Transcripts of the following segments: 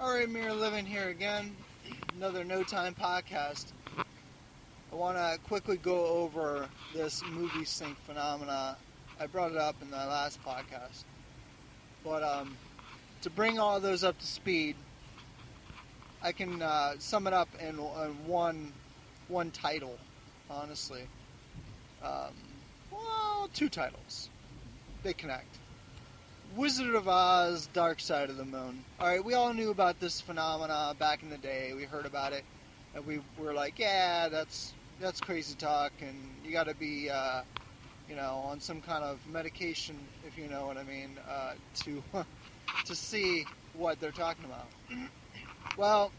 Alright, Mirror Living here again. Another No Time podcast. I want to quickly go over this MovieSync Phenomena. I brought it up in the last podcast. But to bring all those up to speed, I can sum it up in one title, honestly. Two titles. They connect. Wizard of Oz, Dark Side of the Moon. Alright, we all knew about this phenomena back in the day. We heard about it, and we were like, yeah, that's crazy talk, and you gotta be, on some kind of medication, if you know what I mean, to see what they're talking about. Well,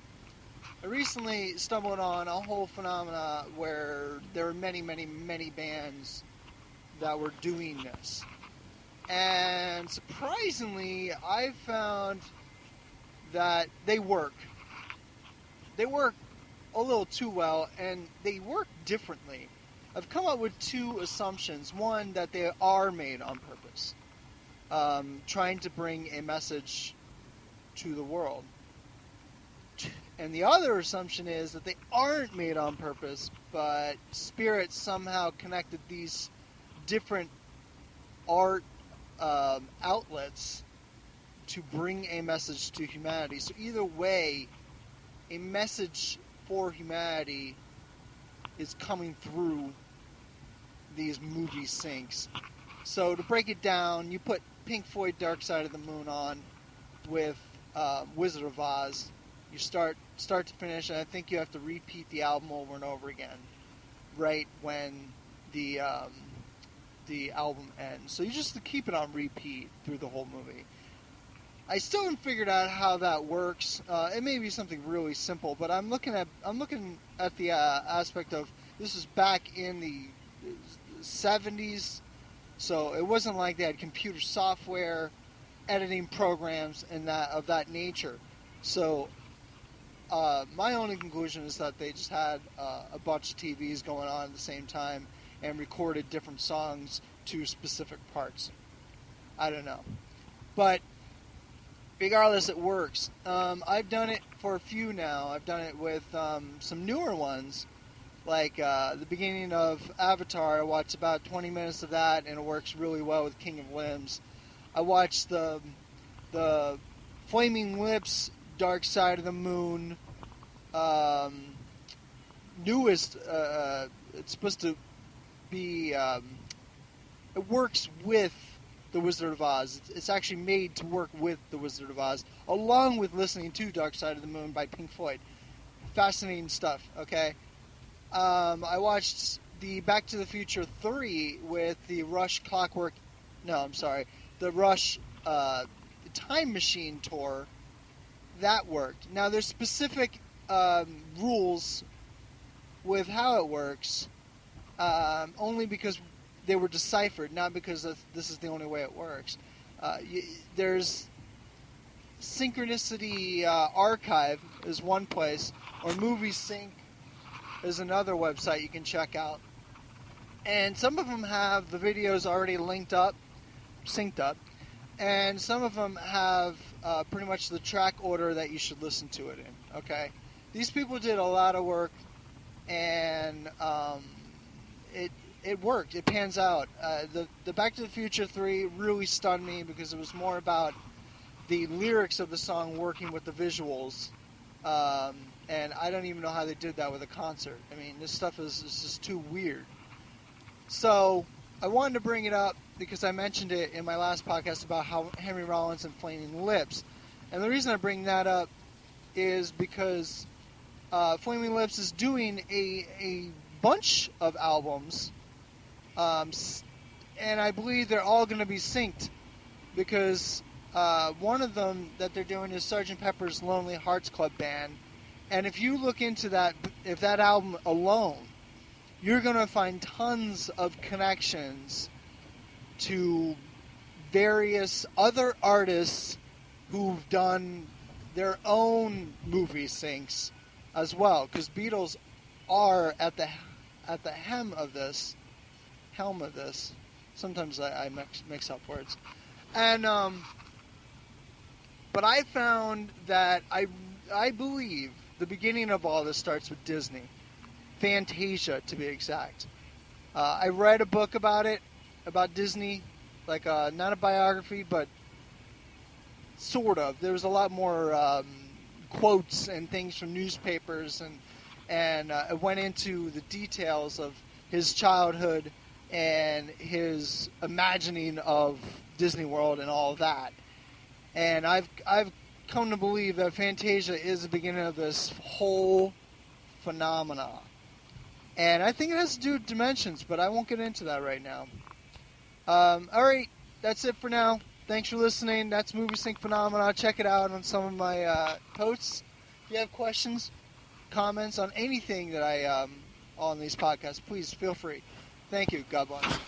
I recently stumbled on a whole phenomena where there were many, many, many bands that were doing this. And surprisingly, I found that they work. They work a little too well, and they work differently. I've come up with two assumptions. One, that they are made on purpose, trying to bring a message to the world. And the other assumption is that they aren't made on purpose, but Spirit somehow connected these different art outlets to bring a message to humanity. So either way, a message for humanity is coming through these movie syncs. So to break it down, you put Pink Floyd Dark Side of the Moon on with Wizard of Oz. You start to finish, and I think you have to repeat the album over and over again right when the album ends. So you just keep it on repeat through the whole movie. I still haven't figured out how that works. It may be something really simple, but I'm looking at the aspect of this is back in the 70s, so it wasn't like they had computer software, editing programs, and that of that nature. So my only conclusion is that they just had a bunch of TVs going on at the same time and recorded different songs to specific parts. I don't know. But regardless, it works. I've done it for a few now. I've done it with some newer ones. Like the beginning of Avatar, I watched about 20 minutes of that, and it works really well with King of Limbs. I watched the Flaming Lips, Dark Side of the Moon, newest, it's supposed to be, it works with the Wizard of Oz. It's actually made to work with the Wizard of Oz, along with listening to Dark Side of the Moon by Pink Floyd. Fascinating stuff, okay? I watched the Back to the Future 3 with the Rush the Rush Time Machine tour. That worked. Now, there's specific rules with how it works, only because they were deciphered, not because this is the only way it works. There's Synchronicity Archive is one place, or MovieSync is another website you can check out. And some of them have the videos already synced up, and some of them have pretty much the track order that you should listen to it in, okay? These people did a lot of work, and it worked. It pans out. The Back to the Future 3 really stunned me because it was more about the lyrics of the song working with the visuals, and I don't even know how they did that with a concert. I mean, this stuff is just too weird. So I wanted to bring it up because I mentioned it in my last podcast about how Henry Rollins and Flaming Lips. And the reason I bring that up is because Flaming Lips is doing a bunch of albums, and I believe they're all going to be synced because one of them that they're doing is Sgt. Pepper's Lonely Hearts Club Band. And if you look into that album alone, you're going to find tons of connections to various other artists who've done their own movie syncs as well, because Beatles are at the helm of this. Sometimes I mix up words. And But I found that I believe the beginning of all this starts with Disney. Fantasia, to be exact. I read a book about it, about Disney, like not a biography, but sort of. There was a lot more quotes and things from newspapers, and it went into the details of his childhood and his imagining of Disney World and all of that. And I've come to believe that Fantasia is the beginning of this whole phenomena. And I think it has to do with dimensions, but I won't get into that right now. All right, that's it for now. Thanks for listening. That's MovieSync Phenomena. Check it out on some of my posts. If you have questions, comments on anything that I on these podcasts, please feel free. Thank you. God bless.